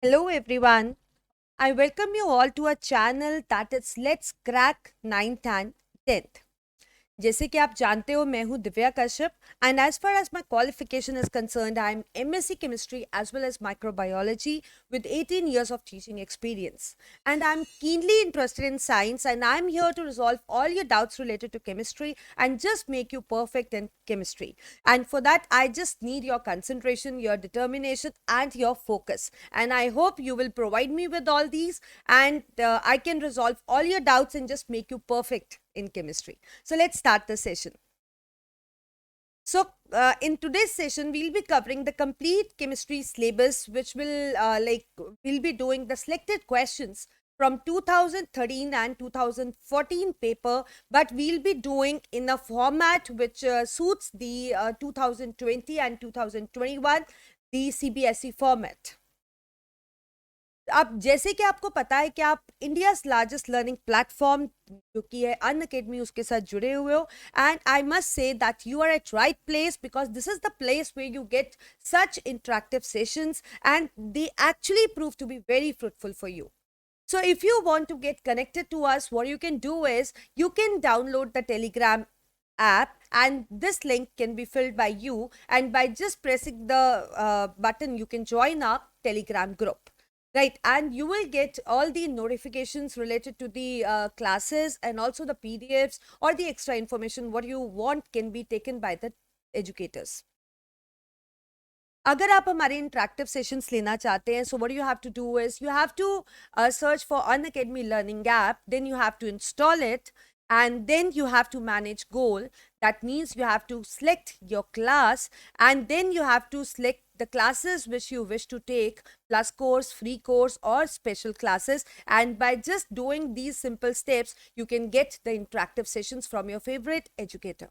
Hello everyone. I welcome you all to a channel that is Let's Crack 9th and 10th. जैसे कि आप जानते हो मैं हूं Divya Kashyap and as far as my qualification is concerned I am MSc chemistry as well as microbiology with 18 years of teaching experience, and I'm keenly interested in science, and I'm here to resolve all your doubts related to chemistry and just make you perfect in chemistry. And for that I just need your concentration, your determination and your focus, and I hope you will provide me with all these, and I can resolve all your doubts and just make you perfect in chemistry. So let's start the session. So in today's session, we'll be covering the complete chemistry syllabus, which we'll be doing the selected questions from 2013 and 2014 paper, but we'll be doing in a format which suits the 2020 and 2021, the CBSE format. अब जैसे कि आपको पता है कि आप India's largest learning platform जो कि है अनअकैडमी उसके साथ जुड़े हुए हो, and I must say that you are at right place because this is the place where you get such interactive sessions and they actually prove to be very fruitful for you. So if you want to get connected to us, what you can do is you can download the Telegram app, and this link can be filled by you, and by just pressing the button you can join our Telegram group. Right, and you will get all the notifications related to the classes, and also the PDFs or the extra information what you want can be taken by the educators. अगर आप हमारे interactive sessions लेना चाहते हैं, so what you have to do is you have to search for Unacademy Learning app, then you have to install it, and then you have to manage goal. That means you have to select your class, and then you have to select the classes which you wish to take, plus course, free course or special classes, and by just doing these simple steps you can get the interactive sessions from your favorite educator.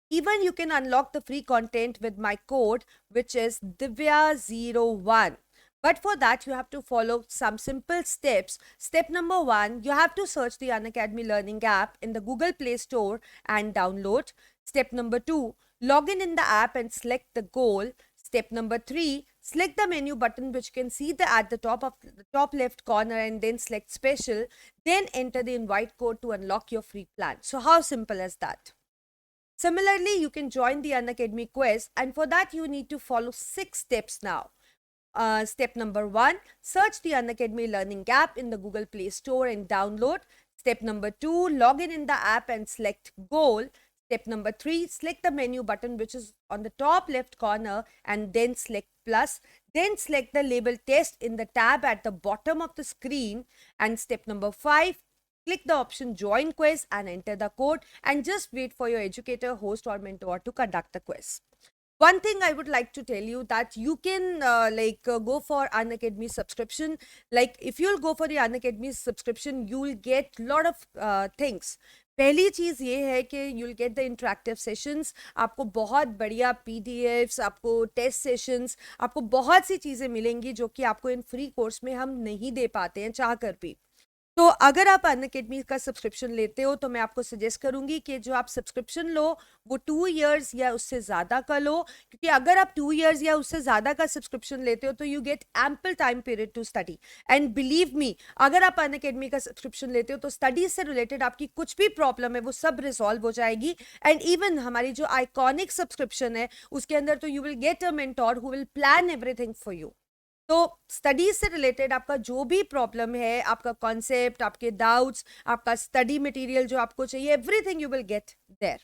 Even you can unlock the free content with my code, which is Divya01. But for that, you have to follow some simple steps. Step number 1, you have to search the Unacademy Learning app in the Google Play Store and download. Step number 2, log in the app and select the goal. Step number 3, select the menu button which you can see at the top of the top left corner, and then select special. Then enter the invite code to unlock your free plan. So how simple is that? Similarly, you can join the Unacademy quiz, and for that you need to follow 6 steps now. Step number 1, search the Unacademy Learning app in the Google Play Store and download. Step number 2, log in the app and select goal. Step number 3, select the menu button which is on the top left corner and then select plus. Then select the label test in the tab at the bottom of the screen. And step number 5, click the option join quiz and enter the code, and just wait for your educator, host or mentor to conduct the quiz. One thing I would like to tell you that you can go for Unacademy subscription. Like if you'll go for the Unacademy subscription, you'll get lot of things. पहली चीज़ ये है कि you'll get the interactive sessions, आपको बहुत बढ़िया PDFs, आपको test sessions, आपको बहुत सी चीज़ें मिलेंगी जो कि आपको इन फ्री कोर्स में हम नहीं दे पाते हैं चाह कर भी. तो अगर आप अनअकैडमी का सब्सक्रिप्शन लेते हो तो मैं आपको सजेस्ट करूंगी कि जो आप सब्सक्रिप्शन लो वो 2 इयर्स या उससे ज़्यादा का लो, क्योंकि अगर आप 2 इयर्स या उससे ज़्यादा का सब्सक्रिप्शन लेते हो तो you get ample time period to study. And believe me, अगर आप अनअकैडमी का सब्सक्रिप्शन लेते हो तो स्टडीज से रिलेटेड आपकी कुछ भी प्रॉब्लम है वो सब रिजॉल्व हो जाएगी. एंड इवन हमारी जो आइकॉनिक सब्सक्रिप्शन है उसके अंदर तो you will get a mentor who will plan everything for you. तो स्टडीज से रिलेटेड आपका जो भी प्रॉब्लम है, आपका कॉन्सेप्ट, आपके डाउट्स, आपका स्टडी मटेरियल जो आपको चाहिए, everything you will get there.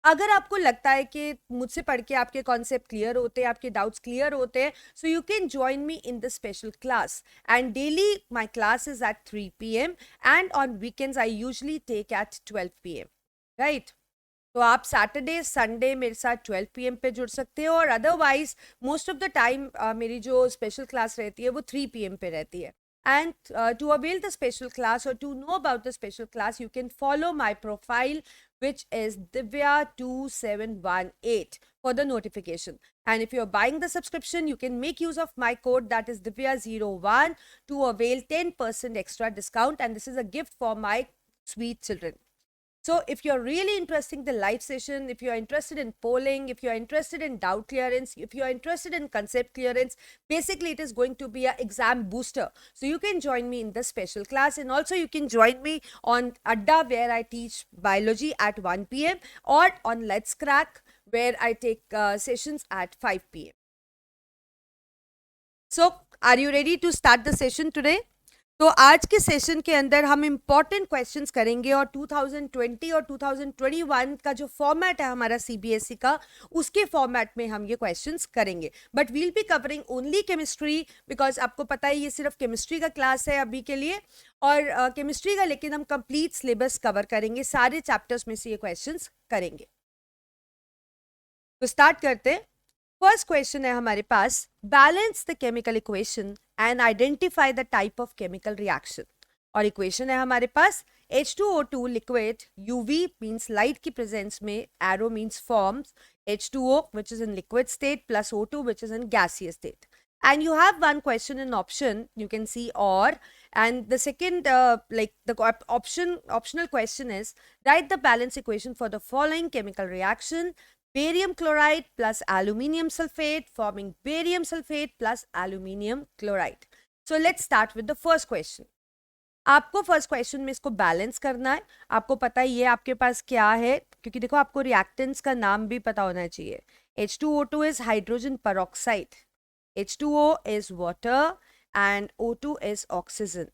अगर आपको लगता है कि मुझसे पढ़ के आपके कॉन्सेप्ट क्लियर होते हैं, आपके डाउट्स क्लियर होते हैं, so you can join me in the special class. And daily my class is at 3 PM, and on weekends I usually take at 12 PM. Right, तो आप सैटरडे संडे मेरे साथ 12 PM पे जुड़ सकते हो, और otherwise most of the time मेरी जो स्पेशल क्लास रहती है वो 3 PM पे रहती है. And to avail the special class और to know about the special class you can follow my profile which is Divya2718 for the notification. And if you're buying the subscription, you can make use of my code, that is Divya01, to avail 10% extra discount, and this is a gift for my sweet children. So if you're really interested in the live session, if you're interested in polling, if you're interested in doubt clearance, if you're interested in concept clearance, basically it is going to be an exam booster. So you can join me in the special class, and also you can join me on Adda, where I teach biology at 1 p.m. or on Let's Crack, where I take sessions at 5 p.m. So are you ready to start the session today? तो आज के session के अंदर हम important questions करेंगे, और 2020 और 2021 का जो फॉर्मेट है हमारा सीबीएसई का, उसके फॉर्मेट में हम ये क्वेश्चंस करेंगे. But we'll be covering only chemistry, because आपको पता है ये सिर्फ केमिस्ट्री का क्लास है अभी के लिए, और केमिस्ट्री का, लेकिन हम कंप्लीट सिलेबस कवर करेंगे, सारे चैप्टर्स में से ये क्वेश्चंस करेंगे. तो स्टार्ट करते हैं. फर्स्ट क्वेश्चन है हमारे पास, balance the chemical equation and identify the type of chemical reaction. और इक्वेशन है हमारे पास H2O2 liquid, UV means light की प्रेजेंस में, arrow means forms, H2O which is in liquid state plus O2 which is in gaseous state. And you have one question in option, you can see or, and the second optional question is, write the balance equation for the following chemical reaction: barium chloride plus aluminium sulfate forming barium sulfate plus aluminium chloride. So let's start with the first question. आपको first question में इसको balance करना है. आपको पता है ये आपके पास क्या है, क्योंकि देखो आपको रिएक्टेंट्स का नाम भी पता होना चाहिए. H2O2 is hydrogen peroxide, H2O is water and O2 is oxygen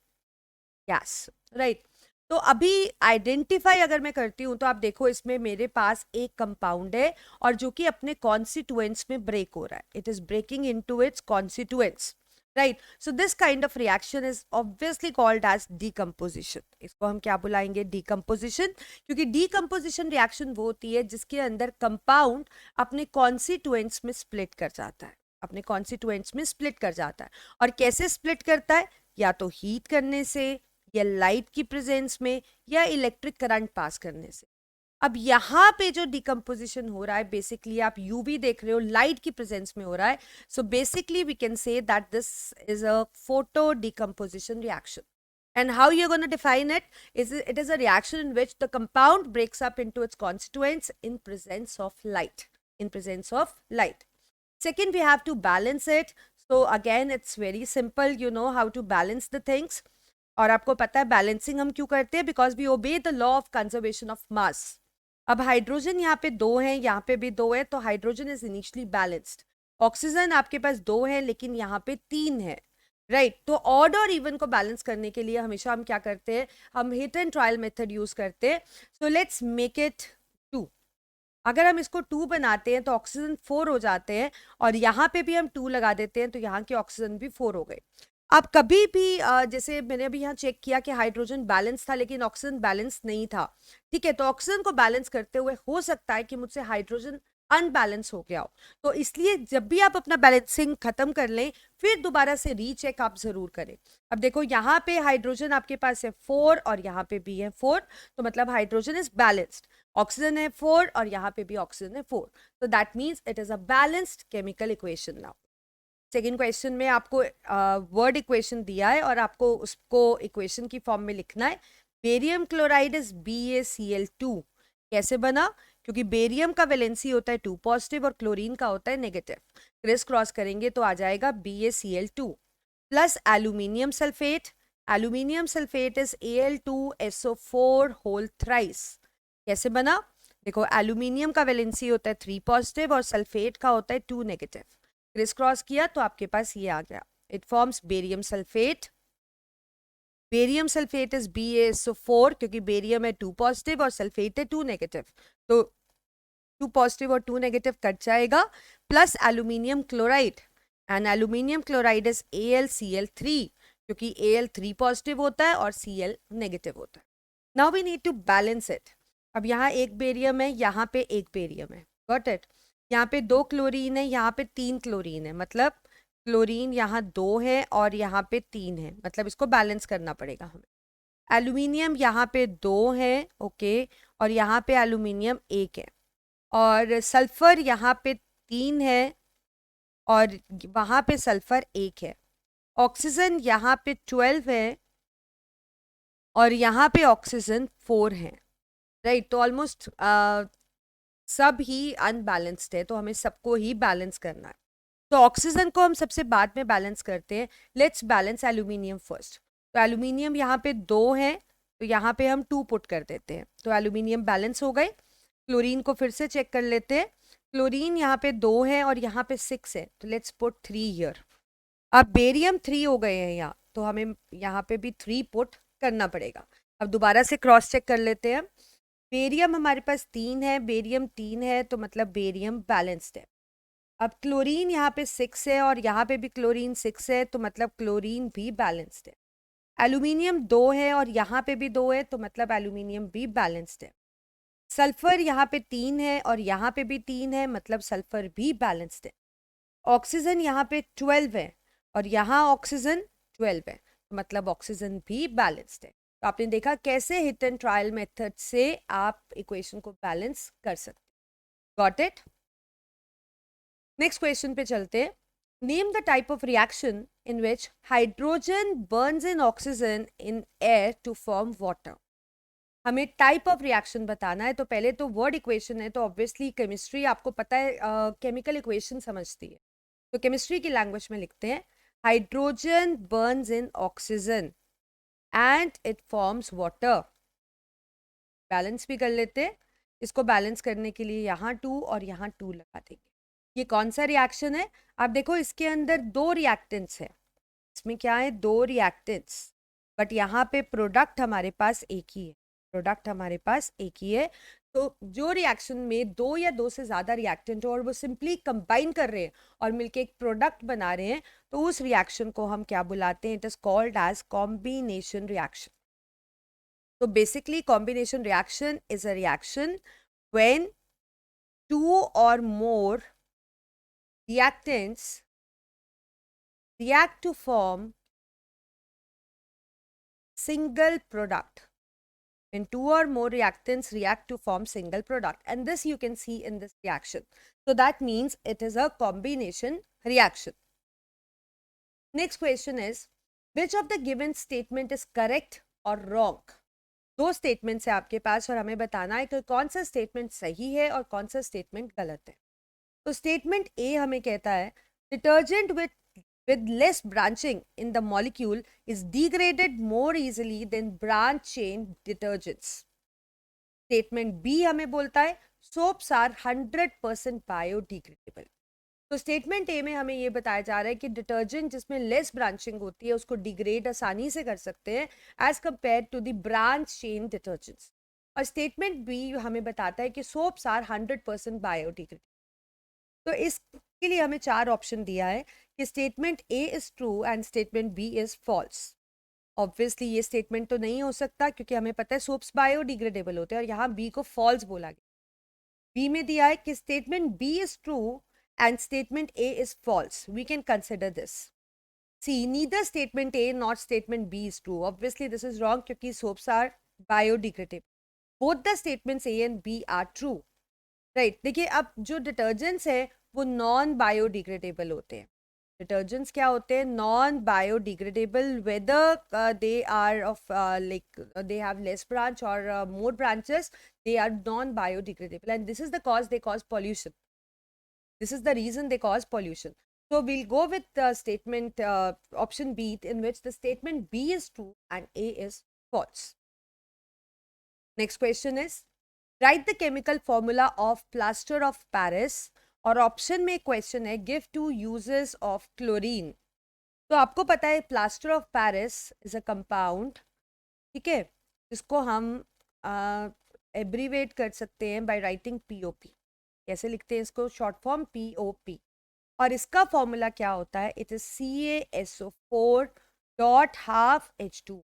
gas, right? तो अभी आइडेंटिफाई अगर मैं करती हूँ तो आप देखो इसमें मेरे पास एक कंपाउंड है और जो कि अपने कॉन्स्टिट्यूएंट्स में ब्रेक हो रहा है. It is breaking into its constituents, right? So this kind of reaction is obviously called as decomposition. इसको हम क्या बुलाएंगे? डीकम्पोजिशन. क्योंकि डीकम्पोजिशन रिएक्शन वो होती है जिसके अंदर कंपाउंड अपने कॉन्स्टिट्यूएंट्स में स्प्लिट कर जाता है, अपने कॉन्स्टिट्यूएंट्स में स्प्लिट कर जाता है. और कैसे स्प्लिट करता है? या तो हीट करने से, या लाइट की प्रेजेंस में, या इलेक्ट्रिक करंट पास करने से. अब यहाँ पे जो डिकम्पोजिशन हो रहा है, बेसिकली आप यूवी देख रहे हो, लाइट की प्रेजेंस में हो रहा है. So basically we can say that this is a photo decomposition reaction. And how you're going to define it is, it is a reaction in which the compound breaks up into its constituents in presence of light. In presence of light. Second, we have to balance it. So again, it's very simple. You know how to balance the things. और आपको पता है balancing हम क्यों करते हैं? Because we obey the law of conservation of mass. अब hydrogen यहाँ पे 2 है, यहाँ पे भी 2 है, तो hydrogen is initially balanced. Oxygen आपके पास 2 है, लेकिन यहाँ पे 3 है, राइट? तो ऑड और इवन को बैलेंस करने के लिए हमेशा हम क्या करते हैं? हम hit and trial method use करते हैं. So let's make it 2. अगर हम इसको 2 बनाते हैं तो ऑक्सीजन 4 हो जाते हैं, और यहाँ पे भी हम 2 लगा देते हैं तो यहाँ के ऑक्सीजन भी 4 हो गए. आप कभी भी जैसे मैंने अभी यहाँ चेक किया कि हाइड्रोजन बैलेंस था लेकिन ऑक्सीजन बैलेंस नहीं था, ठीक है? तो ऑक्सीजन को बैलेंस करते हुए हो सकता है कि मुझसे हाइड्रोजन अनबैलेंस हो गया हो. तो इसलिए जब भी आप अपना बैलेंसिंग खत्म कर लें, फिर दोबारा से रीचेक आप जरूर करें. अब देखो यहाँ पे हाइड्रोजन आपके पास है 4 और यहाँ पे भी है 4, तो मतलब हाइड्रोजन इज बैलेंस्ड. ऑक्सीजन है 4 और यहाँ पे भी ऑक्सीजन है 4, तो that means it is a balanced chemical equation. Now second question में आपको वर्ड इक्वेशन दिया है और आपको उसको इक्वेशन की फॉर्म में लिखना है. Barium chloride is BaCl2. कैसे बना? क्योंकि बेरियम का वैलेंसी होता है 2 पॉजिटिव और क्लोरीन का होता है नेगेटिव. क्रिस क्रॉस करेंगे तो आ जाएगा BaCl2 plus aluminium sulphate. Aluminium sulphate is Al2SO4 whole thrice. कैसे बना? देखो एल्यूमिनियम का वैलेंसी होता है 3 पॉजिटिव और सल्फेट का होता है 2 नेगेटिव. क्रिस क्रॉस किया तो आपके पास ये आ गया. It forms barium sulphate. Barium sulphate is BaSO4 क्योंकि बेरियम है 2 पॉजिटिव और सल्फेट है 2 नेगेटिव, तो 2 पॉजिटिव और 2 नेगेटिव कट जाएगा. Plus aluminium chloride, and aluminium chloride is AlCl3 क्योंकि Al 3 पॉजिटिव होता है और Cl नेगेटिव होता है. Now we need to balance it. अब यहाँ एक बेरियम है, यहाँ पे एक बेरियम है, गॉट इट? यहाँ पे 2 क्लोरीन है, यहाँ पे 3 क्लोरीन है, मतलब क्लोरीन यहाँ 2 है और यहाँ पे 3 है, मतलब इसको बैलेंस करना पड़ेगा हमें. एल्यूमिनियम यहाँ पे 2 है, ओके, और यहाँ पे एल्यूमिनियम 1 है, और सल्फर यहाँ पे 3 है और वहाँ पे सल्फर 1 है. ऑक्सीजन यहाँ पे 12 है और यहाँ पे ऑक्सीजन 4 है. राइट? तो ऑलमोस्ट सब ही अनबैलेंस्ड है, तो हमें सबको ही बैलेंस करना है। तो ऑक्सीजन को हम सबसे बाद में बैलेंस करते हैं। Let's balance aluminium first. तो एल्यूमिनियम यहाँ पे 2 है, तो यहाँ पे हम 2 पुट कर देते हैं, तो एल्यूमिनियम बैलेंस हो गए। क्लोरीन को फिर से चेक कर लेते हैं। क्लोरीन यहाँ पे 2 है और यहाँ पे 6 है, तो लेट्स पुट 3 हियर। अब बेरियम 3 हो गए हैं यहाँ, तो हमें यहाँ पे भी 3 पुट करना पड़ेगा। अब दोबारा से क्रॉस चेक कर लेते हैं। बेरियम हमारे पास 3 है, बेरियम 3 है, तो मतलब बेरियम बैलेंस्ड है। अब क्लोरीन यहाँ पे 6 है और यहाँ पे भी क्लोरीन 6 है, तो मतलब क्लोरीन भी बैलेंस्ड है। एल्यूमिनियम 2 है और यहाँ पे भी 2 है, तो मतलब एल्यूमिनियम भी बैलेंस्ड है। सल्फर यहाँ पे 3 है और यहाँ पे भी 3 है, मतलब सल्फर भी बैलेंस्ड है। ऑक्सीजन यहाँ पे 12 है और यहाँ ऑक्सीजन 12 है, तो मतलब ऑक्सीजन भी बैलेंस्ड है। तो आपने देखा कैसे हिट एंड ट्रायल मेथड से आप इक्वेशन को बैलेंस कर सकते। Got it? नेक्स्ट क्वेश्चन पे चलते हैं। Name the type of reaction in which hydrogen burns in oxygen in air to form water. हमें टाइप ऑफ रिएक्शन बताना है, तो पहले तो वर्ड इक्वेशन है, तो ऑब्वियसली केमिस्ट्री आपको पता है केमिकल इक्वेशन समझती है, तो केमिस्ट्री की लैंग्वेज में लिखते हैं hydrogen burns in oxygen and it forms water. Balance भी कर लेते हैं। इसको बैलेंस करने के लिए यहाँ 2 और यहाँ 2 लगा देंगे। ये कौन सा रिएक्शन है? आप देखो इसके अंदर 2 रिएक्टेंट्स है। इसमें क्या है? 2 रिएक्टेंट्स, बट यहाँ पे प्रोडक्ट हमारे पास एक ही है। प्रोडक्ट हमारे पास एक ही है। तो जो रिएक्शन में 2 या 2 से ज़्यादा रिएक्टेंट हो और वो सिंपली कंबाइन कर रहे हैं और मिलके एक प्रोडक्ट बना रहे हैं, तो उस रिएक्शन को हम क्या बुलाते हैं? It is called as combination reaction. So basically combination reaction is a reaction when 2 or more reactants react to form single product. When 2 or more reactants react to form single product, and this you can see in this reaction. So that means it is a combination reaction. Next question is, which of the given statement is correct or wrong? 2 statements है आपके पास और हमें बताना है कि कौन सा statement सही है और कौन सा स्टेटमेंट गलत है। तो स्टेटमेंट ए हमें कहता है detergent with less branching in the molecule is degraded more easily than branch chain detergents. Statement B हमें बोलता है सोप्स आर 100% बायोडिग्रेडेबल। तो स्टेटमेंट ए में हमें ये बताया जा रहा है कि डिटर्जेंट जिसमें लेस ब्रांचिंग होती है उसको डिग्रेड आसानी से कर सकते हैं as compare to the branch chain detergents. और स्टेटमेंट बी हमें बताता है कि सोप्स आर 100% बायोडिग्रेडेबल। तो इसके लिए हमें 4 ऑप्शन दिया है कि statement A is true and statement B is false. Obviously ये स्टेटमेंट तो नहीं हो सकता क्योंकि हमें पता है सोप्स बायोडिग्रेडेबल होते हैं और यहाँ बी को फॉल्स बोला गया। बी में दिया है कि statement B is true and statement A is false. We can consider this. See, neither statement A nor statement B is true. Obviously, this is wrong क्योंकि soaps are biodegradable. Both the statements A and B are true. Right? देखिए अब जो detergents है वो non biodegradable होते हैं। Detergents क्या होते हैं? Non biodegradable, whether they are of like they have less branch or more branches, they are non biodegradable, and this is the cause they cause pollution. This is the reason they cause pollution. So we'll go with the statement option B, in which the statement B is true and A is false. Next question is, write the chemical formula of plaster of Paris. और option में question है give 2 uses of chlorine. तो आपको पता है plaster of Paris is a compound, ठीक है, जिसको हम एब्रीवेट कर सकते हैं बाय राइटिंग पीओपी। कैसे लिखते हैं इसको? Short form POP. और इसका फॉर्मूला क्या होता है? It is CaSO4 dot half H2।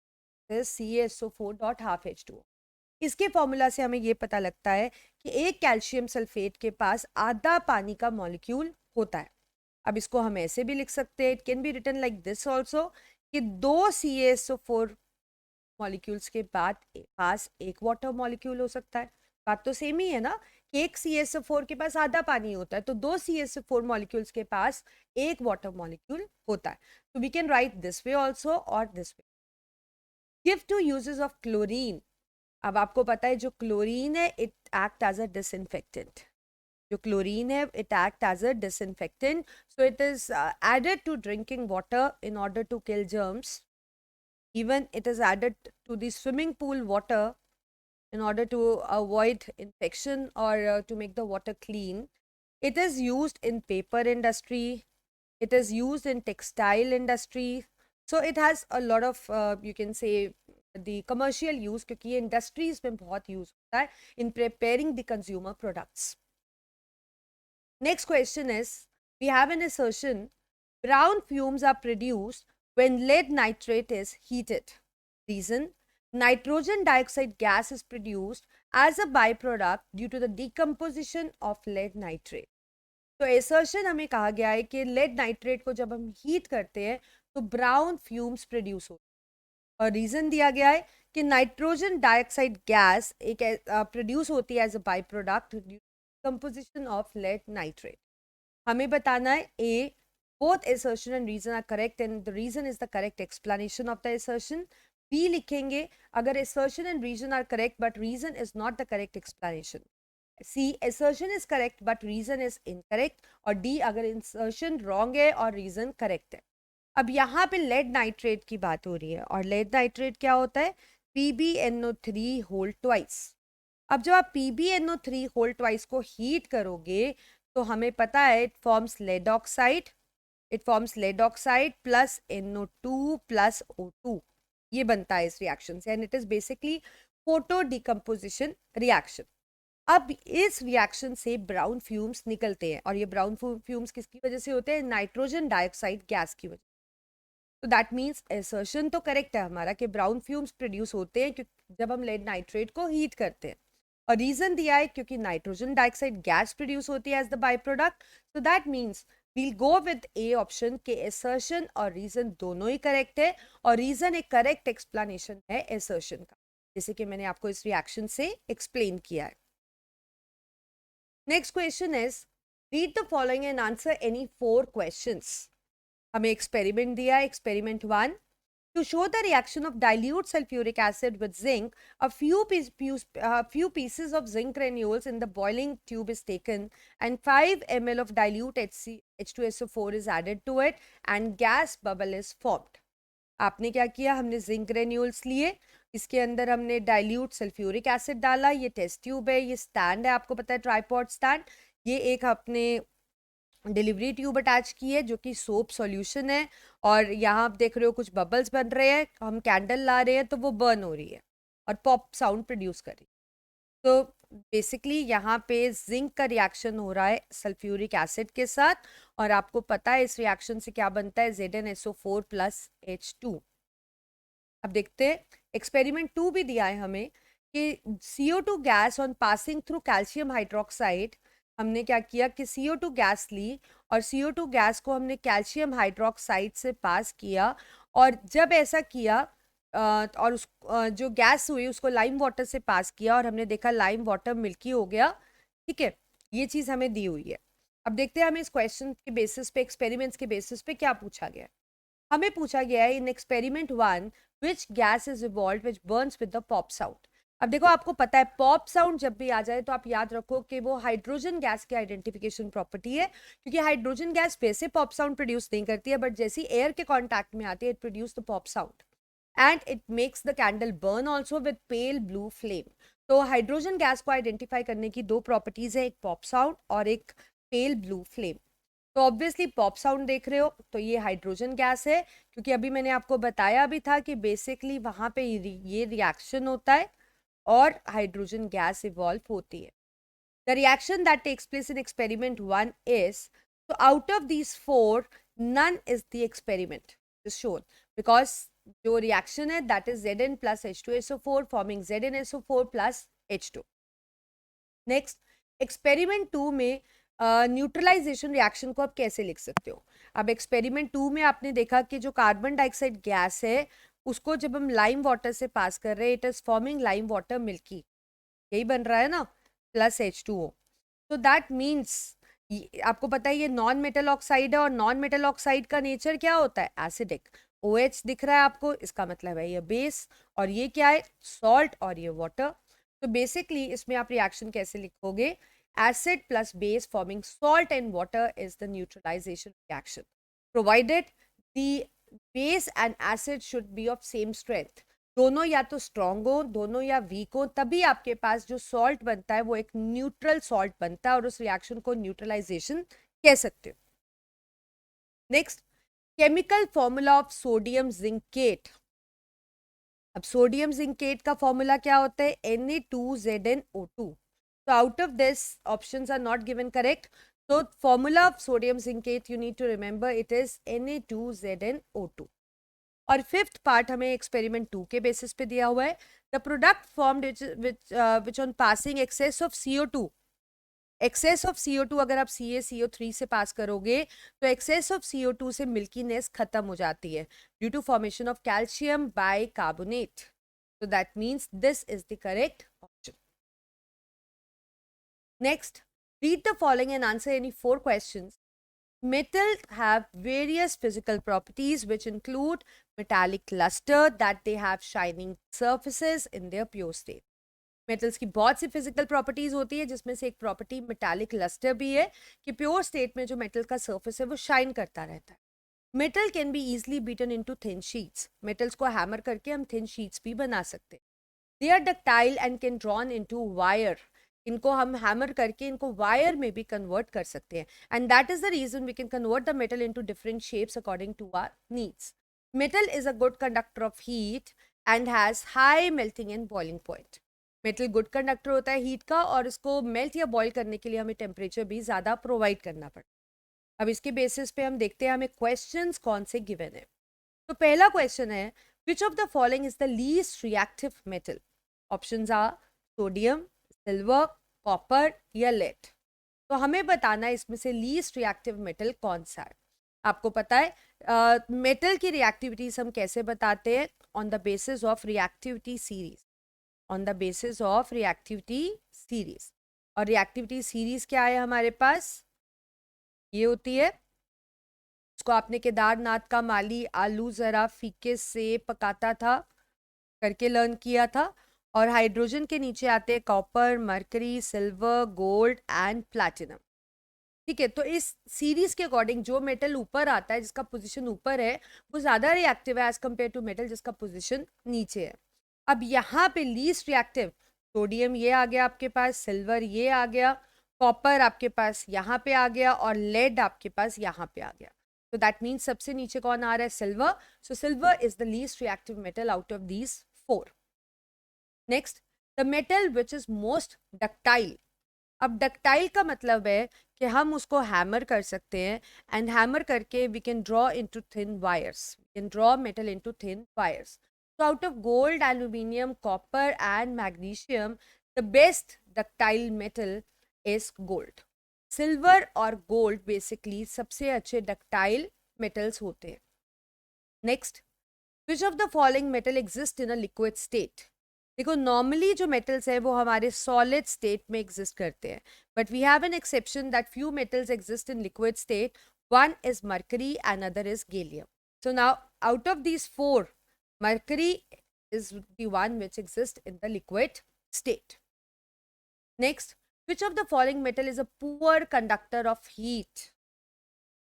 CaSO4 dot half H2। इसके फॉर्मूला से हमें ये पता लगता है कि एक कैल्शियम सल्फेट के पास आधा पानी का मॉलिक्यूल होता है। अब इसको हम ऐसे भी लिख सकते हैं, it can be written like this also, कि 2 CaSO4 मॉलिक्यूल्स के बाद पास एक वाटर मॉलिक्यूल हो सकता है। बात तो सेम ही है ना, कि एक CaSO4 के पास आधा पानी होता है, तो 2 CaSO4 मॉलिक्यूल्स के पास एक वाटर मॉलिक्यूल होता है। तो we can write this way also और this way. Give 2 uses of chlorine. अब आपको पता है जो क्लोरीन है it act as a disinfectant, जो क्लोरीन है it act as a disinfectant, so it is added to drinking water in order to kill germs, even it is added to the swimming pool water in order to avoid infection or to make the water clean. It is used in paper industry, it is used in textile industry, so it has a lot of you can say the commercial use, क्योंकि ये industries में बहुत use होता है in preparing the consumer products. Next question is, we have an assertion, brown fumes are produced when lead nitrate is heated. Reason, nitrogen dioxide gas is produced as a byproduct due to the decomposition of lead nitrate. तो assertion हमें कहा गया है कि lead nitrate को जब हम heat करते हैं तो brown fumes produce होते हैं, और रीजन दिया गया है कि नाइट्रोजन डाइऑक्साइड गैस एक प्रोड्यूस होती है as a by product composition of lead nitrate. हमें बताना है ए, both assertion and reason are correct and the reason is the correct explanation of the assertion. B लिखेंगे अगर assertion and reason are correct but reason is not the correct explanation. C, assertion is correct but reason is incorrect. और D, अगर assertion wrong है और reason correct है. अब यहाँ पे लेड नाइट्रेट की बात हो रही है और लेड नाइट्रेट क्या होता है, PbNO3 होल ट्वाइस. अब जब आप PbNO3 होल ट्वाइस को हीट करोगे तो हमें पता है it forms lead oxide, it forms lead oxide plus NO2 plus O2, ये बनता है इस रिएक्शन से, and it is basically photo decomposition reaction. अब इस रिएक्शन से ब्राउन फ्यूम्स निकलते हैं और ये ब्राउन फ्यूम्स किसकी वजह से होते हैं, नाइट्रोजन डाइऑक्साइड गैस की वजह. तो दैट मीन्स असर्शन तो करेक्ट है हमारा कि ब्राउन फ्यूम्स प्रोड्यूस होते हैं जब हम लेड नाइट्रेट को हीट करते हैं, और रीजन दिया है क्योंकि नाइट्रोजन डाइऑक्साइड गैस प्रोड्यूस होती है as the by product. So that means we'll go with A option के असर्शन और रीजन दोनों ही करेक्ट है, और रीजन एक करेक्ट एक्सप्लेनेशन है असर्शन का, जैसे कि मैंने आपको इस रिएक्शन से एक्सप्लेन किया है. Next question is, read the following and answer any 4 questions. हमें एक्सपेरिमेंट दिया है, experiment 1. To show the reaction of dilute sulfuric acid with zinc, a few pieces of zinc granules in the boiling tube is taken and 5 ml of dilute H2SO4 is added to it and gas bubble is formed. आपने क्या किया, हमने zinc granules लिए, इसके अंदर हमने dilute sulphuric acid डाला, ये टेस्ट ट्यूब है, ये स्टैंड है, आपको पता है ट्राइपॉड स्टैंड, ये एक अपने डिलीवरी ट्यूब अटैच की है जो कि सोप सॉल्यूशन है, और यहाँ आप देख रहे हो कुछ बबल्स बन रहे हैं, हम कैंडल ला रहे हैं तो वो बर्न हो रही है और पॉप साउंड प्रोड्यूस कर रही है. तो बेसिकली यहाँ पे जिंक का रिएक्शन हो रहा है सल्फ्यूरिक एसिड के साथ, और आपको पता है इस रिएक्शन से क्या बनता है, ZnSO4 प्लस H2. अब देखते हैं एक्सपेरिमेंट 2 भी दिया है हमें कि CO2 gas on passing through calcium hydroxide, हमने क्या किया कि CO2 गैस ली और CO2 गैस को हमने कैल्शियम हाइड्रोक्साइड से पास किया, और जब ऐसा किया और उस जो गैस हुई उसको लाइम वाटर से पास किया और हमने देखा लाइम वाटर मिल्की हो गया. ठीक है, ये चीज़ हमें दी हुई है. अब देखते हैं हमें इस क्वेश्चन के बेसिस पे, एक्सपेरिमेंट्स के बेसिस पे क्या पूछा गया है. हमें पूछा गया है in experiment 1 which gas is evolve which burns with the pop sound. अब देखो आपको पता है पॉप साउंड जब भी आ जाए तो आप याद रखो कि वो हाइड्रोजन गैस की आइडेंटिफिकेशन प्रॉपर्टी है, क्योंकि हाइड्रोजन गैस वैसे पॉप साउंड प्रोड्यूस नहीं करती है, बट जैसी एयर के कॉन्टैक्ट में आती है it produce the pop sound and it makes the candle burn also with pale blue flame. तो हाइड्रोजन गैस को आइडेंटिफाई करने की 2 प्रॉपर्टीज है, एक पॉप साउंड और एक पेल ब्लू फ्लेम. तो ऑब्वियसली पॉप साउंड देख रहे हो तो ये हाइड्रोजन गैस है, क्योंकि अभी मैंने आपको बताया भी था कि बेसिकली वहां पे ये रिएक्शन होता है और हाइड्रोजन गैस इवॉल्व होती है. The reaction that takes place in experiment 1 is, so out of these 4 none is the experiment is shown because जो रिएक्शन है that is Zn plus H2SO4 forming ZnSO4 plus H2. Next experiment 2 में neutralisation reaction को आप कैसे लिख सकते हो. अब एक्सपेरिमेंट 2 में आपने देखा कि जो कार्बन डाइऑक्साइड गैस है उसको जब हम लाइम वाटर से पास कर रहे हैं it is forming lime water milky, यही बन रहा है ना, प्लस H2O. तो दैट मीन्स आपको पता है ये नॉन मेटल ऑक्साइड है और नॉन मेटल ऑक्साइड का नेचर क्या होता है, एसिडिक. OH दिख रहा है आपको, इसका मतलब है ये बेस, और ये क्या है, सॉल्ट और ये वाटर। तो बेसिकली इसमें आप रिएक्शन कैसे लिखोगे, acid plus base forming salt and water is the neutralisation reaction, provided the base and acid should be of same strength. दोनों या तो स्ट्रॉन्ग हो, दोनों या वीक हो, तभी आपके पास जो सॉल्ट बनता है वो एक न्यूट्रल सॉल्ट बनता है और उस रिएक्शन को न्यूट्रलाइजेशन कह सकते हो। Next, chemical formula of sodium zincate. अब सोडियम जिंकेट का फॉर्मूला क्या होता है, Na2ZnO2। तो out of this options are not given correct, so formula of sodium zincate you need to remember it is Na2ZnO2। और फिफ्थ पार्ट हमें experiment 2 के basis पे दिया हुआ है, the product formed which on passing excess of CO2, excess of CO2 अगर आप CaCO3 से पास करोगे तो एक्सेस ऑफ CO2 से मिल्कीनेस खत्म हो जाती है due to formation of calcium bicarbonate. so that means this is the correct option. Next, read the following and answer any 4 questions. Metals have various physical properties which include metallic luster, that they have shining surfaces in their pure state. Metals की बहुत सी physical properties होती है जिसमें से एक property metallic lustre भी है कि प्योर स्टेट में जो मेटल का सरफेस है वो शाइन करता रहता है। Metal can be easily beaten into thin sheets, metals को हैमर करके हम थिन शीट्स भी बना सकते हैं। They are ductile and can drawn into wire, इनको हम हैमर करके इनको वायर में भी कन्वर्ट कर सकते हैं, and that is the reason we can convert the metal into different shapes according to our needs. Metal is a good conductor of heat and has high melting and boiling point. Metal good conductor होता है heat का और इसको melt या boil करने के लिए हमें टेम्परेचर भी ज़्यादा प्रोवाइड करना पड़ता है। अब इसके बेसिस पे हम देखते हैं हमें क्वेश्चंस कौन से गिवन है। तो पहला क्वेश्चन है, which of the following is the least reactive metal. Options are sodium, silver, copper या लेड। तो हमें बताना है इसमें से लीस्ट रिएक्टिव मेटल कौन सा है। आपको पता है मेटल की रिएक्टिविटीज हम कैसे बताते हैं, on the basis of reactivity series, on the basis of reactivity series. और रिएक्टिविटी सीरीज क्या है हमारे पास, ये होती है, उसको आपने केदारनाथ का माली आलू जरा फीके से पकाता था करके लर्न किया था। और हाइड्रोजन के नीचे आते हैं copper, mercury, silver, gold and platinum. ठीक है, तो इस सीरीज के अकॉर्डिंग जो मेटल ऊपर आता है, जिसका पोजीशन ऊपर है, वो ज्यादा रिएक्टिव है एज कंपेयर टू मेटल जिसका पोजीशन नीचे है। अब यहाँ पे लीस्ट रिएक्टिव सोडियम ये आ गया आपके पास, सिल्वर ये आ गया, कॉपर आपके पास यहाँ पे आ गया और लेड आपके पास यहाँ पे आ गया। तो दैट मीन्स सबसे नीचे कौन आ रहा है, silver. So silver is the least reactive metal out of these 4। Next, the metal which is most ductile. अब डक्टाइल का मतलब है कि हम उसको हैमर कर सकते हैं एंड हैमर करके we can draw into thin wires, we can draw metal into thin wires. So out of gold, aluminium, copper and magnesium, the best ductile metal is gold. Silver और gold basically सबसे अच्छे ductile metals होते हैं। Next, which of the following metal exist in a liquid state? देखो normally जो metals है वो हमारे सॉलिड स्टेट में एग्जिस्ट करते हैं, but we have an exception that few metals exist in liquid state. One is mercury and other is gallium. So now out of these 4, mercury is the one which exists in the liquid state. Next, which of the following metal is a poor conductor of heat?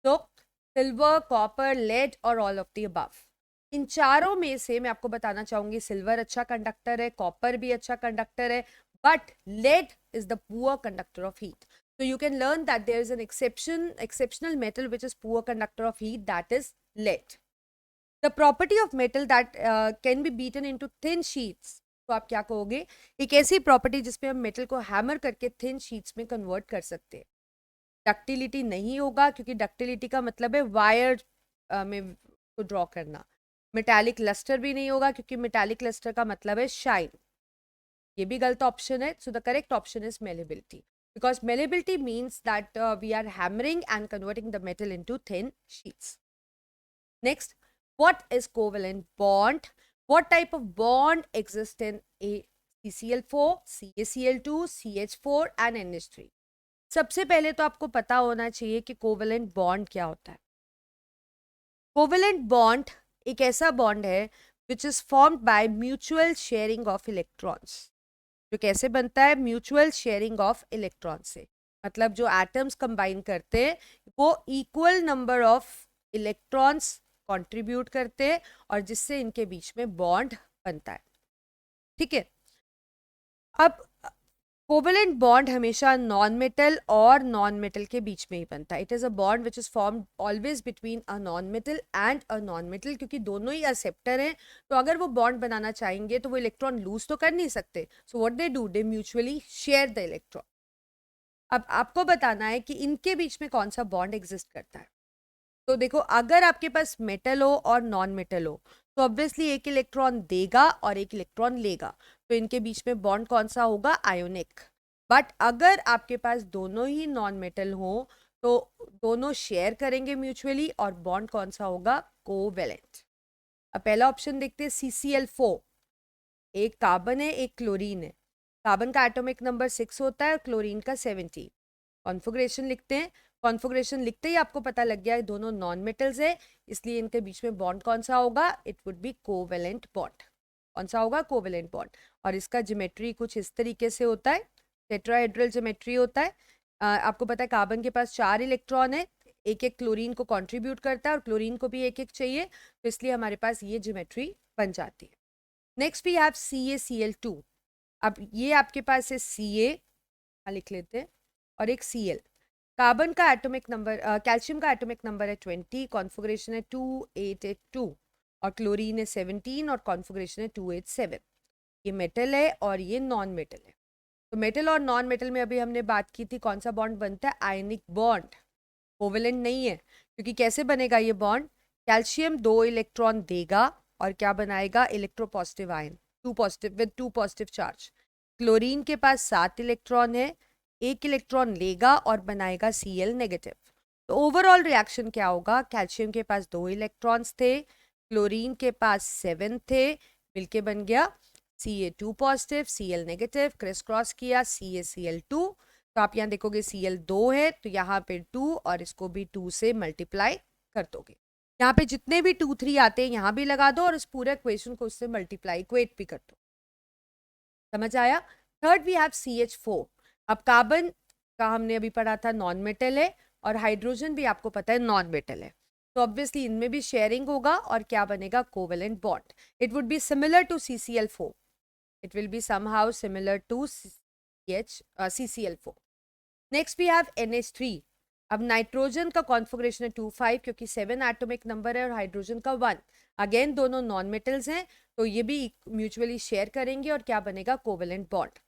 So silver, copper, lead or all of the above. इन चारों में से मैं आपको बताना चाहूंगी silver अच्छा conductor है, copper भी अच्छा कंडक्टर है, but lead is the poor conductor of heat. So you can learn that there is an exceptional metal which is poor conductor of heat, that is lead. The property of metal that can be beaten into thin sheets. तो आप क्या कहोगे, एक ऐसी property जिसपे हम metal को hammer करके थिन शीट्स में कन्वर्ट कर सकते हैं। डक्टिलिटी नहीं होगा क्योंकि डक्टिलिटी का मतलब है वायर में को ड्रॉ करना। मेटालिक लस्टर भी नहीं होगा क्योंकि मेटालिक लस्टर का मतलब है शाइन, ये भी गलत ऑप्शन है। So the correct option is malleability, because malleability means that we are hammering and converting the metal into thin sheets. Next, what is covalent bond? What type of bond exists in a CCl4, CaCl2, CH4 and NH3? सबसे पहले तो आपको पता होना चाहिए कि covalent bond क्या होता है। कोवेलेंट बॉन्ड एक ऐसा बॉन्ड है which is formed by mutual sharing of electrons. जो कैसे बनता है? म्यूचुअल शेयरिंग ऑफ इलेक्ट्रॉन से। मतलब जो एटम्स कंबाइन करते हैं वो equal number of electrons contribute करते हैं और जिससे इनके बीच में बॉन्ड बनता है। ठीक है, अब कोवेलेंट बॉन्ड हमेशा नॉन मेटल और नॉन मेटल के बीच में ही बनता है। It is a bond which is formed always between a non metal and a non metal, क्योंकि दोनों ही एक्सेप्टर हैं। तो अगर वो बॉन्ड बनाना चाहेंगे तो वो इलेक्ट्रॉन लूज तो कर नहीं सकते। So what they do, they mutually share the electron. अब आपको बताना है कि इनके बीच में कौन सा बॉन्ड एग्जिस्ट करता है। तो देखो, अगर आपके पास मेटल हो और नॉन मेटल हो तो ऑब्वियसली एक इलेक्ट्रॉन देगा और एक इलेक्ट्रॉन लेगा, तो इनके बीच में बॉन्ड कौन सा होगा? आयोनिक। बट अगर आपके पास दोनों ही नॉन मेटल हो तो दोनों शेयर करेंगे म्यूचुअली और बॉन्ड कौन सा होगा? कोवेलेंट। अब पहला ऑप्शन देखते हैं, CCl4। एक कार्बन है, एक क्लोरीन है। कार्बन का एटॉमिक नंबर 6 होता है और क्लोरीन का 70। कॉन्फ़िगरेशन लिखते हैं। कॉन्फ़िगरेशन लिखते ही आपको पता लग गया दोनों नॉन मेटल्स है, इसलिए इनके बीच में बॉन्ड कौन सा होगा? It would B covalent bond. कौन सा होगा? Covalent bond. और इसका ज्योमेट्री कुछ इस तरीके से होता है, टेट्राहेड्रल ज्योमेट्री होता है। आपको पता है कार्बन के पास 4 इलेक्ट्रॉन है, एक एक क्लोरीन को कंट्रीब्यूट करता है और क्लोरीन को भी एक एक चाहिए, तो इसलिए हमारे पास ये ज्योमेट्री बन जाती है। Next we have CaCl2। अब ये आपके पास है Ca, लिख लेते हैं, और एक Cl। कार्बन का एटॉमिक नंबर, कैल्शियम का एटॉमिक नंबर है 20, कॉन्फ़िगरेशन है 2882, और क्लोरीन है 17 और कॉन्फ़िगरेशन है 287। ये मेटल है और ये नॉन मेटल है। तो मेटल और नॉन मेटल में अभी हमने बात की थी कौन सा बॉन्ड बनता है? Ionic bond. कोवेलेंट नहीं है, क्योंकि कैसे बनेगा ये बॉन्ड? कैल्शियम 2 इलेक्ट्रॉन देगा और क्या बनाएगा? Electropositive ion, 2 positive with 2 positive charge. Chlorine के पास 7 इलेक्ट्रॉन है, एक इलेक्ट्रॉन लेगा और बनाएगा Cl नेगेटिव। तो ओवरऑल रिएक्शन क्या होगा? कैल्शियम के पास 2 इलेक्ट्रॉन्स थे, क्लोरीन के पास 7 थे, मिलके बन गया Ca2 positive Cl negative, Chris cross किया CaCl2। तो आप यहाँ देखोगे Cl 2 है तो यहाँ पे 2 और इसको भी 2 से मल्टीप्लाई कर दोगे। यहाँ पे जितने भी 2 3 आते हैं यहाँ भी लगा दो और इस पूरे इक्वेशन को उससे मल्टीप्लाई इक्वेट भी कर दो। समझ आया? Third we have CH4। अब कार्बन का हमने अभी पढ़ा था नॉन मेटल है और हाइड्रोजन भी आपको पता है नॉन मेटल है, तो ऑब्वियसली इनमें भी शेयरिंग होगा और क्या बनेगा? Covalent bond. It would be similar to CCl4। It will be somehow similar to CCl4। Next we have NH3। अब नाइट्रोजन का कॉन्फ़िगरेशन है 2 5, क्योंकि 7 एटॉमिक नंबर है और हाइड्रोजन का 1। अगेन दोनों नॉन मेटल्स हैं तो ये भी म्यूचुअली शेयर करेंगे और क्या बनेगा? Covalent bond.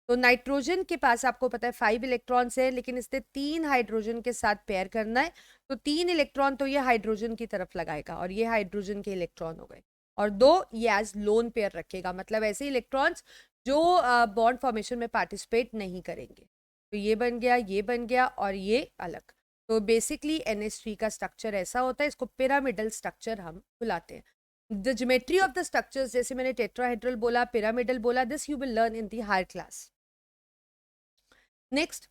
तो नाइट्रोजन के पास आपको पता है 5 इलेक्ट्रॉन्स है, लेकिन इसने 3 हाइड्रोजन के साथ पेयर करना है, तो 3 इलेक्ट्रॉन तो ये हाइड्रोजन की तरफ लगाएगा और ये हाइड्रोजन के इलेक्ट्रॉन हो गए, और 2 ये एज लोन पेयर रखेगा, मतलब ऐसे इलेक्ट्रॉन्स जो बॉन्ड फॉर्मेशन में पार्टिसिपेट नहीं करेंगे। तो ये बन गया, ये बन गया और ये अलग। तो बेसिकली NH3 का स्ट्रक्चर ऐसा होता है, इसको पिरामिडल स्ट्रक्चर हम बुलाते हैं। The geometry of the structures, जैसे मैंने टेट्राहेड्रल बोला, पिरामिडल बोला, this you will learn in the higher class. Next,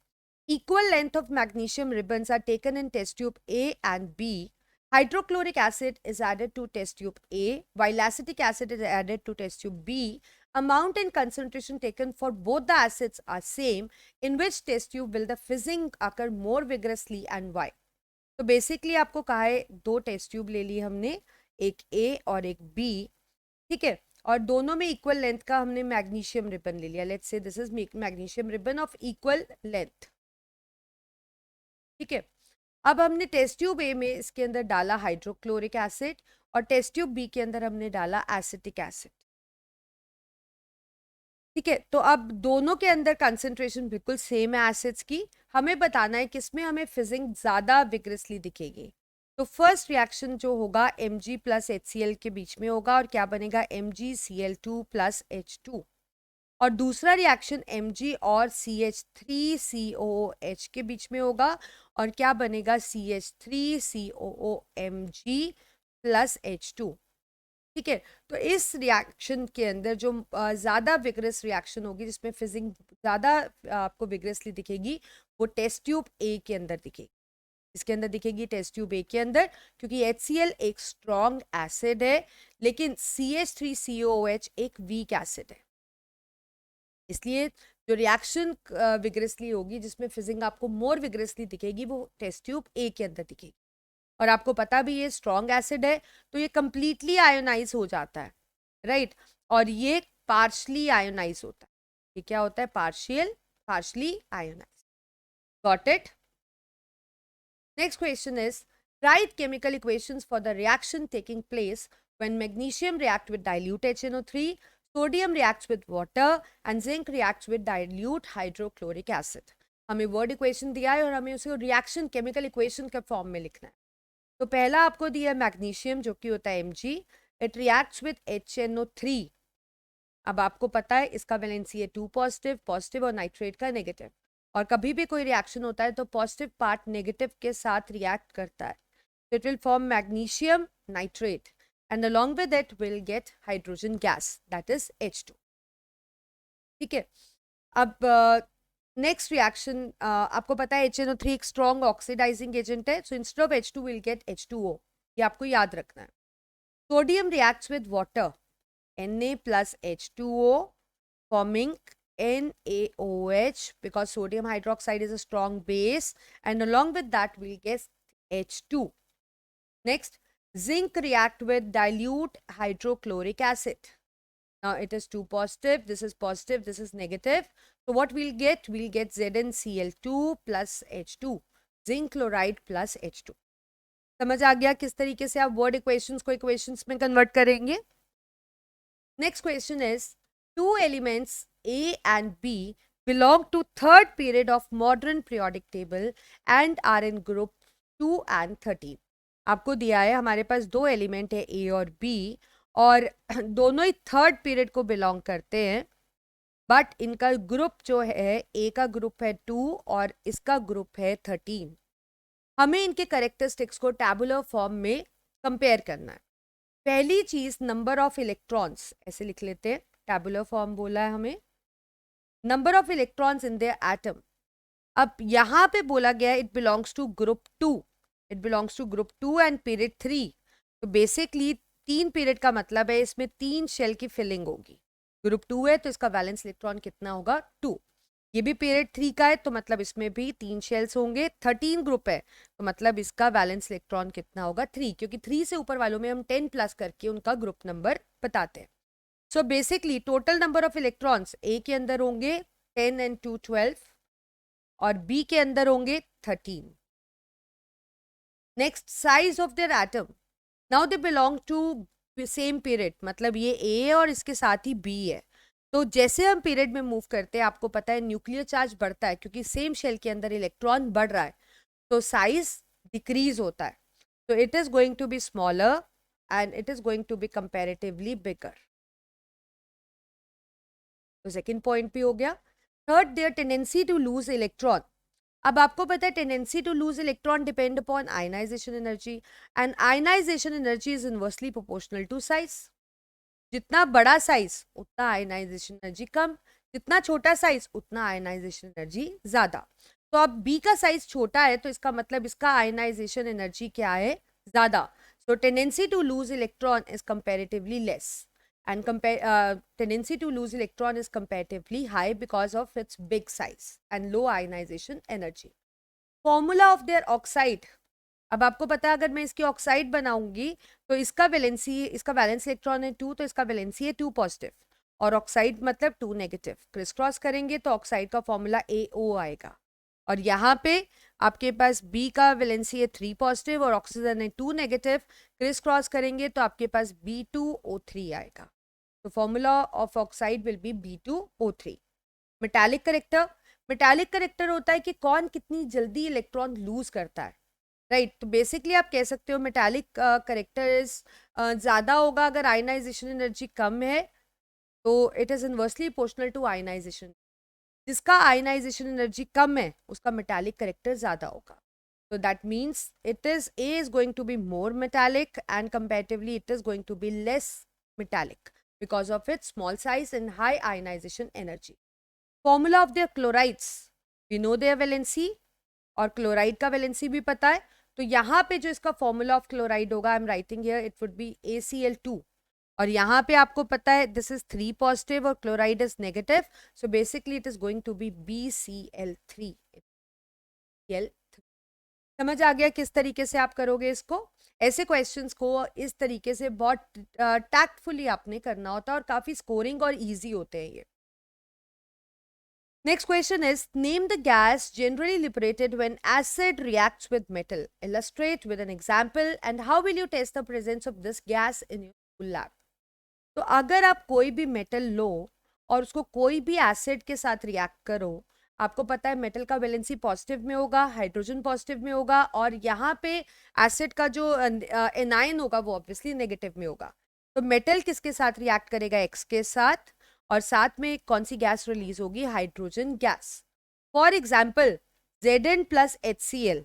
equal length of magnesium ribbons are taken in test tube A and B. Hydrochloric acid is added to test tube A, while acetic acid is added to test tube B. Amount and concentration taken for both the acids are same. In which test tube will the fizzing occur more vigorously and why? तो basically आपको कहा है 2 test tube ले ली हमने, एक A और एक B, ठीक है, और दोनों में इक्वल लेंथ का हमने मैग्नीशियम रिबन ले लिया। Let's say this is magnesium ribbon of equal length, ठीक है। अब हमने टेस्ट ट्यूब ए में इसके अंदर डाला हाइड्रोक्लोरिक एसिड और टेस्ट ट्यूब बी के अंदर हमने डाला एसिटिक एसिड, ठीक है। तो अब दोनों के अंदर कंसेंट्रेशन बिल्कुल सेम है एसिड्स की। हमें बताना है किसमें हमें फिजिंग ज्यादा विग्रसली दिखेगी। तो फर्स्ट रिएक्शन जो होगा Mg प्लस HCl के बीच में होगा और क्या बनेगा? MgCl2 plus H2। और दूसरा रिएक्शन Mg और CH3COOH के बीच में होगा और क्या बनेगा? CH3COOMg प्लस H2, ठीक है। तो इस रिएक्शन के अंदर जो ज्यादा विग्रस रिएक्शन होगी, जिसमें फिजिंग ज्यादा आपको विग्रसली दिखेगी, वो टेस्ट ट्यूब ए के अंदर दिखेगी। इसके अंदर दिखेगी टेस्ट ट्यूब ए के अंदर, क्योंकि HCl एक स्ट्रॉन्ग एसिड है लेकिन CH3COOH एक वीक एसिड है। इसलिए जो रिएक्शन विग्रेसली होगी, जिसमें फिजिंग आपको मोर विग्रेसली दिखेगी, वो टेस्ट ट्यूब ए के अंदर दिखेगी। और आपको पता भी ये स्ट्रॉन्ग एसिड है तो ये कंप्लीटली आयोनाइज हो जाता है, राइट। और ये पार्शली आयोनाइज होता है। ये क्या होता है? Partially ionise. Got it? Next question is write chemical equations for the reaction taking place when magnesium react with dilute HNO3, sodium reacts with water and zinc reacts with dilute hydrochloric acid। हमें word equation दिया है और हमें उसे reaction chemical equation के form में लिखना है। तो पहला आपको दिया है मैग्नीशियम, जो कि होता है Mg, it reacts with HNO3। अब आपको पता है इसका वैलेंसी है 2 पॉजिटिव और नाइट्रेट का नेगेटिव। और कभी भी कोई रिएक्शन होता है तो पॉजिटिव पार्ट नेगेटिव के साथ रिएक्ट करता है। It will form magnesium nitrate and along with it will get hydrogen gas, that is H2। ठीक है। अब नेक्स्ट रिएक्शन आपको पता है HNO3 एक स्ट्रॉन्ग ऑक्सीडाइजिंग एजेंट है, so instead of H2 will get H2O। ये आपको याद रखना है। Sodium reacts with water Na plus H2O forming NaOH because sodium hydroxide is a strong base and along with that we'll get H2। Next, zinc react with dilute hydrochloric acid. Now it is 2 positive, this is negative. So what we'll get? We'll get ZnCl2 plus H2, zinc chloride plus H2। समझ आ गया किस तरीके से आप word equations को equations में convert करेंगे? Next question is, two elements A and B belong to third period of modern periodic table and are in group 2 and 13। आपको दिया है हमारे पास दो एलिमेंट है ए और बी और दोनों ही थर्ड पीरियड को बिलोंग करते हैं, बट इनका ग्रुप जो है ए का ग्रुप है 2 और इसका ग्रुप है 13। हमें इनके करेक्टरिस्टिक्स को टैबुलर फॉर्म में कंपेयर करना है। पहली चीज नंबर ऑफ इलेक्ट्रॉन्स, ऐसे लिख लेते हैं, टैबुलर फॉर्म बोला है हमें, number of electrons in their atom. अब यहां पे बोला गया है it belongs to group 2, it belongs to group 2 and period 3। तो बेसिकली 3 पीरियड का मतलब है इसमें 3 शेल की फिलिंग होगी। ग्रुप 2 है तो इसका वैलेंस इलेक्ट्रॉन कितना होगा? 2। ये भी पीरियड 3 का है तो मतलब इसमें भी 3 शेल्स होंगे। 13 ग्रुप है तो मतलब इसका वैलेंस इलेक्ट्रॉन कितना होगा? 3, क्योंकि 3 से ऊपर वालों में हम 10 प्लस करके उनका ग्रुप नंबर बताते हैं। So basically total number of electrons A के अंदर होंगे 10 and 2 12 और बी के अंदर होंगे 13। Next, size of their atom, now they belong to same period, मतलब ये ए और इसके साथ ही बी है। तो जैसे हम पीरियड में मूव करते हैं आपको पता है न्यूक्लियर चार्ज बढ़ता है, क्योंकि सेम शेल के अंदर इलेक्ट्रॉन बढ़ रहा है तो साइज डिक्रीज होता है। तो it is going to be smaller and it is going to be comparatively bigger. तो सेकंड पॉइंट भी हो गया। Third, there tendency to lose electron. अब आपको पता है tendency to lose electron depend upon ionization energy and ionization energy is inversely proportional to size. जितना बड़ा साइज उतना आयनाइजेशन एनर्जी कम, जितना छोटा साइज उतना आयनाइजेशन एनर्जी ज्यादा। तो अब बी का साइज छोटा है तो इसका मतलब इसका आयनाइजेशन एनर्जी क्या है? ज्यादा। So tendency to lose electron is comparatively less and tendency to lose electron is comparatively high because of its big size and low ionization energy। Formula of their oxide, अब आपको पता है अगर मैं इसकी ऑक्साइड बनाऊंगी तो इसका वैलेंस इलेक्ट्रॉन है 2 तो इसका वैलेंसी है 2 पॉजिटिव और ऑक्साइड मतलब 2 नेगेटिव। क्रिस क्रॉस करेंगे तो ऑक्साइड का फॉर्मूला AO आएगा और यहाँ पे आपके पास B का वैलेंसी है 3 पॉजिटिव और ऑक्सीजन है 2 नेगेटिव। क्रिस क्रॉस करेंगे तो आपके पास B2O3 आएगा। तो formula of oxide will be B2O3। Metallic character होता है कि कौन कितनी जल्दी इलेक्ट्रॉन लूज करता है, राइट। तो बेसिकली आप कह सकते हो मेटालिक करेक्टर इज ज़्यादा होगा अगर आयनाइजेशन एनर्जी कम है, तो it is inversely proportional to ionisation. जिसका आयनाइजेशन एनर्जी कम है उसका मेटालिक करेक्टर ज़्यादा होगा। So that means A is going to be more metallic and comparatively it is going to be less metallic because of its small size and high ionization energy. Formula of their chlorides, we know their valency और chloride का valency भी पता है, तो यहाँ पे जो इसका फॉर्मूला ऑफ क्लोराइड होगा, I am writing here, it would be ACl2, और यहाँ पे आपको पता है दिस इज 3 पॉजिटिव और chloride is negative, so basically it is going to be BCl3। समझ आ गया किस तरीके से आप करोगे इसको? ऐसे क्वेश्चंस को इस तरीके से बहुत टैक्टफुली आपने करना होता है और काफी स्कोरिंग और इजी होते हैं ये। Next question is, name the gas generally liberated when acid reacts with metal. Illustrate with an example and how will you test the presence of this gas in your school lab? तो अगर आप कोई भी metal लो और उसको कोई भी acid के साथ रिएक्ट करो, आपको पता है मेटल का वैलेंसी पॉजिटिव में होगा, हाइड्रोजन पॉजिटिव में होगा, और यहाँ पे एसिड का जो एनायन होगा वो ऑब्वियसली नेगेटिव में होगा। तो मेटल किसके साथ रिएक्ट करेगा? X के साथ, और साथ में कौन सी गैस रिलीज होगी? Hydrogen gas. For example Zn plus HCl,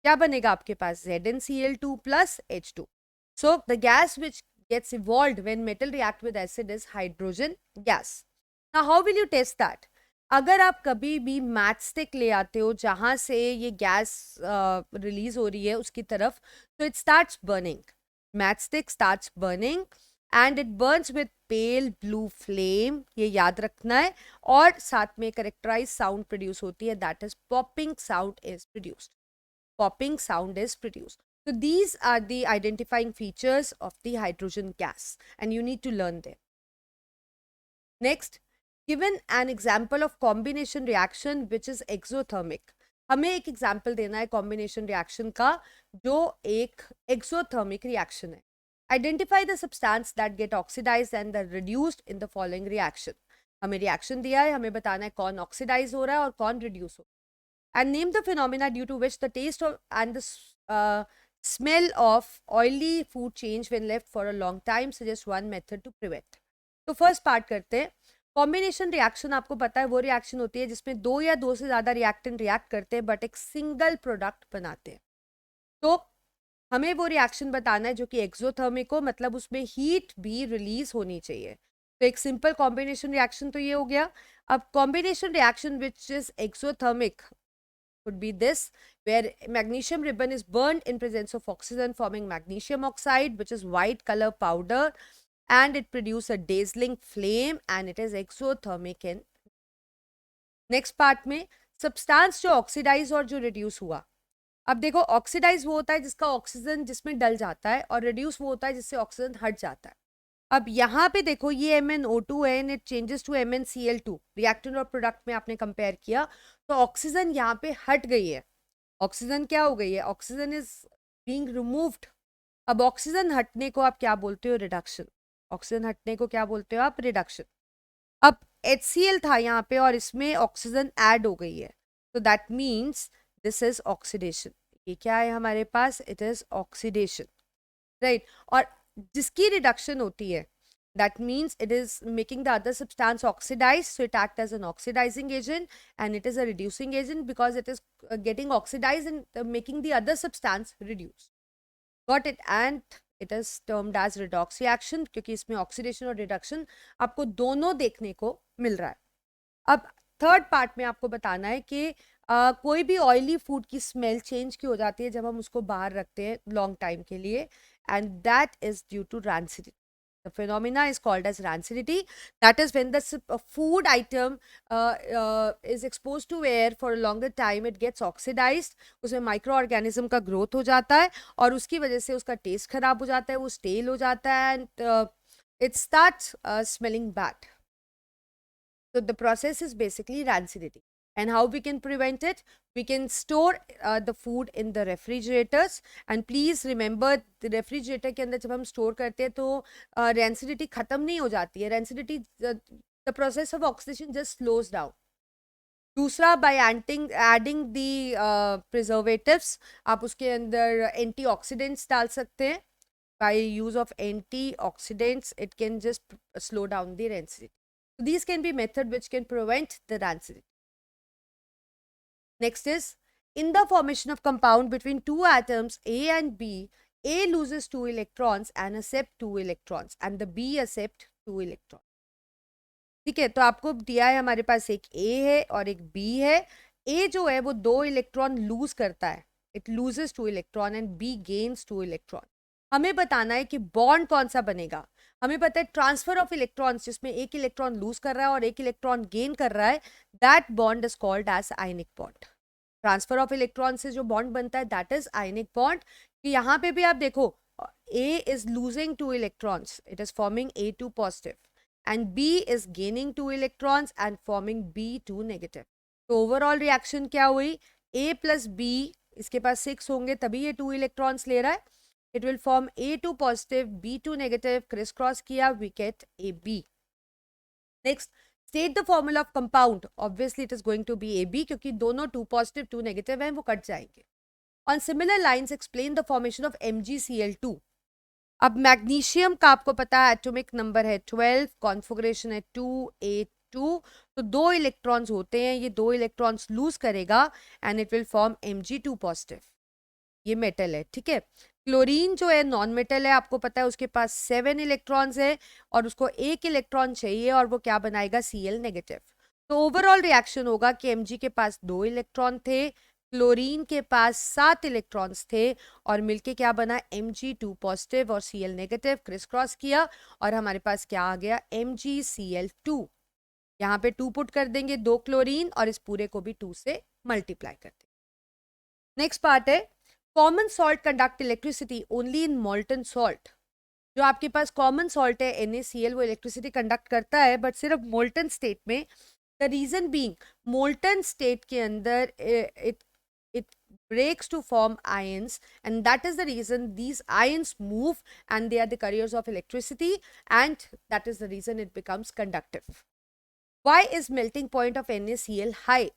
क्या बनेगा आपके पास? ZnCl2 plus H2। So the gas which gets evolved when metal react with acid is hydrogen gas. Now how will you test that? अगर आप कभी भी match stick ले आते हो जहां से ये गैस रिलीज हो रही है उसकी तरफ, तो it starts burning, match stick starts burning and it Burns with pale blue flame, ये याद रखना है, और साथ में करेक्टराइज साउंड प्रोड्यूस होती है, that is popping sound is produced, popping sound is produced. So these are the identifying features of the hydrogen gas and you need to learn them. Next, given an example of combination reaction which is exothermic. हमें एक example देना है combination reaction का जो एक exothermic reaction है। Identify the substance that get oxidised and reduced in the following reaction. हमें reaction दिया है, हमें बताना है कौन ऑक्सीडाइज हो रहा है और कौन रिड्यूस हो रहा है। And name the phenomena due to which the taste of and the smell of oily food change when left for a long time. Suggest one method to prevent. तो फर्स्ट पार्ट करते हैं। Combination reaction आपको पता है वो reaction होती है जिसमें दो या दो से ज्यादा रिएक्टेंट रिएक्ट करते हैं बट एक सिंगल प्रोडक्ट बनाते हैं। तो हमें वो रिएक्शन बताना है जो कि एक्सोथर्मिक हो, मतलब उसमें हीट भी रिलीज होनी चाहिए। तो एक सिंपल कॉम्बिनेशन रिएक्शन तो ये हो गया। अब combination reaction which is exothermic would be this, where magnesium ribbon is burned in presence of oxygen forming magnesium oxide, which is white color powder, and it produces a dazzling flame and it is exothermic in. Next part में substance जो oxidize और जो reduce हुआ। अब देखो oxidize वो होता है जिसका ऑक्सीजन जिसमें डल जाता है और reduce वो होता है जिससे ऑक्सीजन हट जाता है। अब यहाँ पे देखो ये MnO2 है and it changes to MnCl2, reactant और प्रोडक्ट में आपने कंपेयर किया तो ऑक्सीजन यहाँ पे हट गई है। ऑक्सीजन क्या हो गई है? Oxygen is being removed. अब ऑक्सीजन हटने को आप क्या बोलते हो? रिडक्शन। ऑक्सीजन हटने को क्या बोलते हो आप? रिडक्शन। अब HCl था यहाँ पे और इसमें ऑक्सीजन ऐड हो गई है, तो that means this is oxidation. ये क्या है हमारे पास? It is oxidation, right. और जिसकी रिडक्शन होती है that means it is making the other substance oxidized, so it acts as an oxidizing agent, and it is a reducing agent because it is getting oxidized and making the other substance reduce. Got it? And it is termed as redox reaction क्योंकि इसमें oxidation और reduction आपको दोनों देखने को मिल रहा है। अब थर्ड पार्ट में आपको बताना है कि कोई भी ऑयली फूड की स्मेल चेंज क्यों हो जाती है जब हम उसको बाहर रखते हैं लॉन्ग टाइम के लिए, and that is due to rancidity. The phenomena is called as rancidity. That is when the food item is exposed to air for a longer time, it gets oxidized. उसमें microorganism का growth हो जाता है और उसकी वजह से उसका टेस्ट खराब हो जाता है, वो स्टेल हो जाता है and it starts smelling bad. So the process is basically rancidity. And how we can prevent it? We can store the food in the refrigerators. And please remember, the refrigerator के अंदर जब हम store करते हैं तो rancidity खत्म नहीं हो जाती है. Rancidity, the process of oxidation just slows down. दूसरा, by adding the preservatives, आप उसके अंदर antioxidants डाल सकते हैं. By use of antioxidants, it can just slow down the rancidity. So these can be methods which can prevent the rancidity. Next is, in the formation of compound between two atoms A and B, A loses 2 electrons and accept 2 electrons and the B accept 2 electrons. ठीक है, तो आपको दिया है हमारे पास एक A है और एक B है। ए जो है वो 2 इलेक्ट्रॉन लूज करता है, it loses 2 electron and B gains 2 electron. हमें बताना है कि बॉन्ड कौन सा बनेगा। हमें पता है ट्रांसफर ऑफ इलेक्ट्रॉन्स जिसमें एक इलेक्ट्रॉन लूज कर रहा है और एक इलेक्ट्रॉन गेन कर रहा है, that bond is called as ionic bond. Transfer of electron से जो बॉन्ड बनता है दैट इज आयनिक बॉन्ड। कि यहाँ पे भी आप देखो A is losing 2 electrons, it is forming A2 positive, and B is gaining 2 electrons and forming B2 negative. तो ओवरऑल रिएक्शन क्या हुई, A plus B, इसके पास 6 होंगे तभी ये 2 इलेक्ट्रॉन्स ले रहा है, it will form A2 positive B2 negative, criss cross किया, we get AB. Next, state the formula of compound. Obviously it is going to be AB क्योंकि दोनों 2 positive 2 negative हैं, वो कट जाएंगे. On similar lines, explain the formation of MgCl2. अब magnesium का आपको पता है एटॉमिक नंबर है 12, कॉन्फिगरेशन है 2A2, तो 2 इलेक्ट्रॉन्स होते हैं, ये 2 इलेक्ट्रॉन्स लूज करेगा and it will form Mg2 positive. ये मेटल है, ठीक है। क्लोरीन जो है नॉन मेटल है, आपको पता है उसके पास 7 इलेक्ट्रॉन्स है और उसको 1 इलेक्ट्रॉन चाहिए और वो क्या बनाएगा, Cl नेगेटिव। तो ओवरऑल रिएक्शन होगा कि Mg के पास 2 इलेक्ट्रॉन थे, क्लोरीन के पास 7 इलेक्ट्रॉन्स थे और मिलके क्या बना, Mg2 पॉजिटिव और Cl नेगेटिव, क्रिस क्रॉस किया और हमारे पास क्या आ गया, MgCl2। यहाँ पे 2 पुट कर देंगे, 2 क्लोरीन और इस पूरे को भी 2 से मल्टीप्लाई कर देंगे। नेक्स्ट पार्ट है, common salt conduct electricity only in molten salt. जो आपके पास कॉमन सॉल्ट है NaCl, वो इलेक्ट्रिसिटी कंडक्ट करता है बट सिर्फ मोल्टन स्टेट में। The reason being, molten state के अंदर it breaks to form ions, and that is the reason these ions move and they are the carriers of electricity, and that is the reason it becomes conductive. Why is melting point of NaCl high?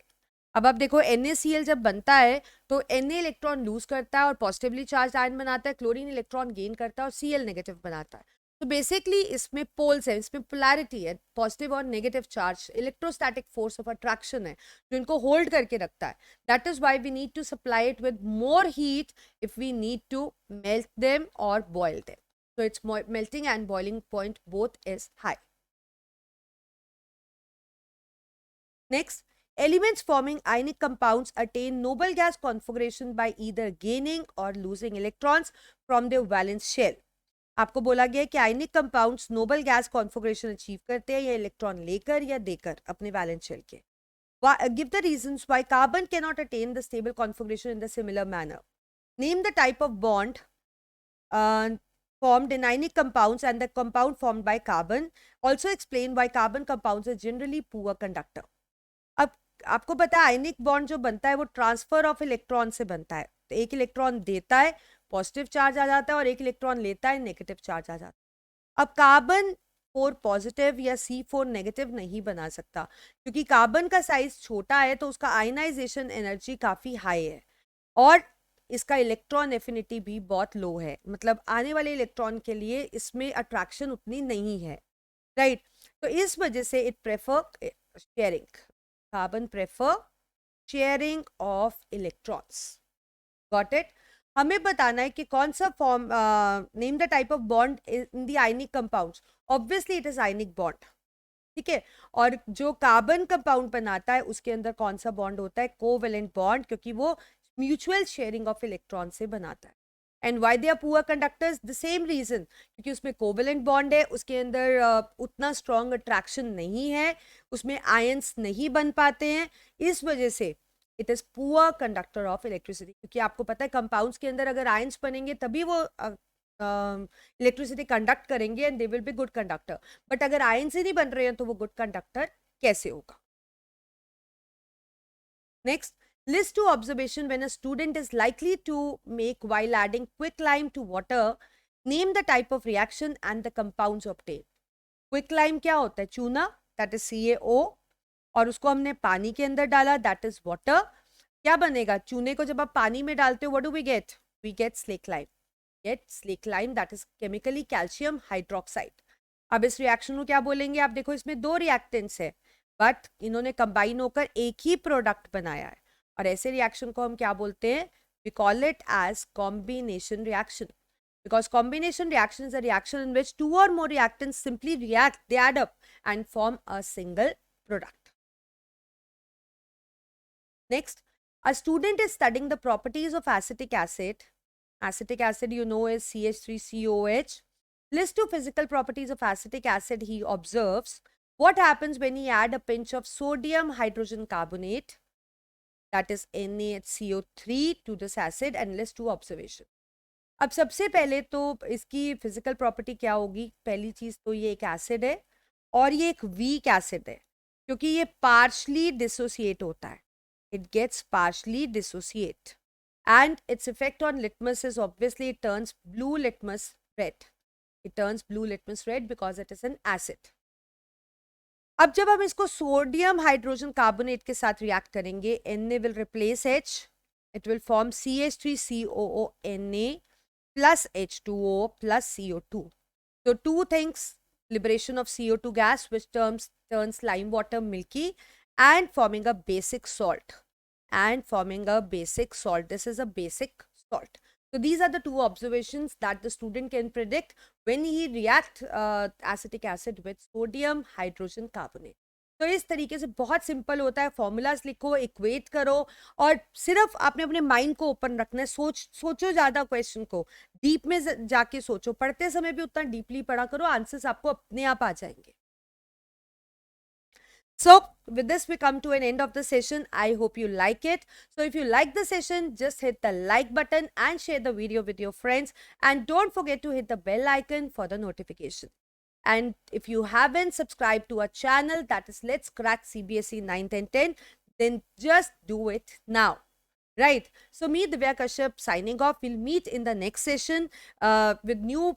अब आप देखो NaCl जब बनता है तो Na electron lose करता है और पॉजिटिवली चार्ज आयन बनाता है, क्लोरीन इलेक्ट्रॉन गेन करता है और Cl नेगेटिव बनाता है। तो बेसिकली इसमें पोल्स है, इसमें पोलैरिटी है, पॉजिटिव और negative charge, electrostatic force of attraction है जो इनको होल्ड करके रखता है। That is why we need to supply it with more heat if we need to melt them और boil them. So its melting and boiling point both is high. Next, elements forming ionic compounds attain noble gas configuration by either gaining or losing electrons from their valence shell. आपको बोला गया है कि ionic compounds noble gas configuration achieve करते हैं या electron लेकर या देकर अपने वैलेंस शेल के। Give the reasons why carbon can not attain the stable configuration in the similar manner. Name the type of bond formed in ionic compounds and the compound formed by carbon. Also explain why carbon compounds are generally poor conductor. अब आपको पता है ionic bond जो बनता है वो transfer of electron से बनता है। तो एक इलेक्ट्रॉन देता है, पॉजिटिव चार्ज आ जाता है और एक इलेक्ट्रॉन लेता है, नेगेटिव चार्ज आ जाता है। अब कार्बन 4 पॉजिटिव या C4 नेगेटिव नहीं बना सकता क्योंकि कार्बन का साइज छोटा है तो उसका आयनाइजेशन एनर्जी काफी हाई है और इसका इलेक्ट्रॉन एफिनिटी भी बहुत लो है, मतलब आने वाले इलेक्ट्रॉन के लिए इसमें अट्रैक्शन उतनी नहीं है, राइट। तो इस वजह से it prefer sharing, carbon prefer sharing of electrons. Got it. हमें बताना है कि कौन सा form, name the type of bond in the ionic compounds. Obviously it is ionic bond, ठीक है। और जो कार्बन कंपाउंड बनाता है उसके अंदर कौन सा बॉन्ड होता है, कोवेलेंट बॉन्ड, क्योंकि वो म्यूचुअल शेयरिंग ऑफ इलेक्ट्रॉन से बनाता है। And why they are poor conductors, the same reason, क्योंकि उसमें कोवेलेंट बॉन्ड है, उसके अंदर उतना स्ट्रॉन्ग अट्रैक्शन नहीं है, उसमें आयंस नहीं बन पाते हैं, इस वजह से it is poor conductor of electricity. क्योंकि आपको पता है कंपाउंड्स के अंदर अगर आयंस बनेंगे तभी वो इलेक्ट्रिसिटी कंडक्ट करेंगे and they will be good conductor, but अगर आयंस ही नहीं बन रहे हैं तो वो गुड कंडक्टर कैसे होगा। Next, list two observation when a student is likely to make while adding quicklime to water. Name the type of reaction and the compounds obtained. Quicklime क्या होता है, चूना, that is CaO, और उसको हमने पानी के अंदर डाला, that is water. क्या बनेगा, चूने को जब आप पानी में डालते हो what do we get? We get slaked lime, that is chemically calcium hydroxide. अब इस रिएक्शन को क्या बोलेंगे, आप देखो इसमें 2 रिएक्टेंट्स है बट इन्होंने कंबाइन होकर एक ही प्रोडक्ट बनाया है और ऐसे रिएक्शन को हम क्या बोलते हैं, we call it as combination reaction, because combination reaction is a reaction in which 2 or more reactants simply react, they add up and form a single product. Next, a student is studying the properties of acetic acid. Acetic acid, you know, is CH3COH. List two physical properties of acetic acid he observes. What happens when he add a pinch of sodium hydrogen carbonate, that is NaHCO3, to this acid, and list two observations. अब सबसे पहले तो इसकी physical property क्या होगी? पहली चीज तो ये एक एसिड है और ये एक वीक एसिड है क्योंकि ये पार्शली डिसोसिएट होता है. It gets partially dissociate, and its effect on litmus is obviously it turns blue litmus red. It turns blue litmus red because it is an acid. अब जब हम इसको सोडियम हाइड्रोजन कार्बोनेट के साथ react करेंगे, Na will replace H. It will form CH3COONA plus H2O plus CO2. So two things, liberation of CO2 gas, which turns lime water milky, and forming a basic salt. This is a basic salt. So these are the two observations that the student can predict when he react acetic acid with sodium hydrogen carbonate. तो इस तरीके से बहुत simple होता है. Formulas लिखो, equate करो, और सिर्फ आपने अपने माइंड को ओपन रखना है. सोचो ज़्यादा क्वेश्चन को, डीप में जाके सोचो. पढ़ते समय भी उतना डीपली पढ़ा करो, आंसर्स आपको अपने आप आ जाएंगे. So with this we come to an end of the session. I hope you like it. So if you like the session, just hit the like button and share the video with your friends, and don't forget to hit the bell icon for the notification. And if you haven't subscribed to our channel, that is Let's Crack CBSE 9th and 10th, then just do it now. Right. So me, Divya Kashyap, signing off. We'll meet in the next session with new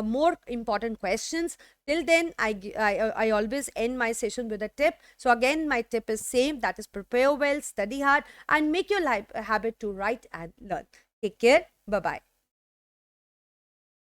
more important questions. Till then, I always end my session with a tip. So again, my tip is same, that is prepare well, study hard, and make your life a habit to write and learn. Take care. Bye-bye.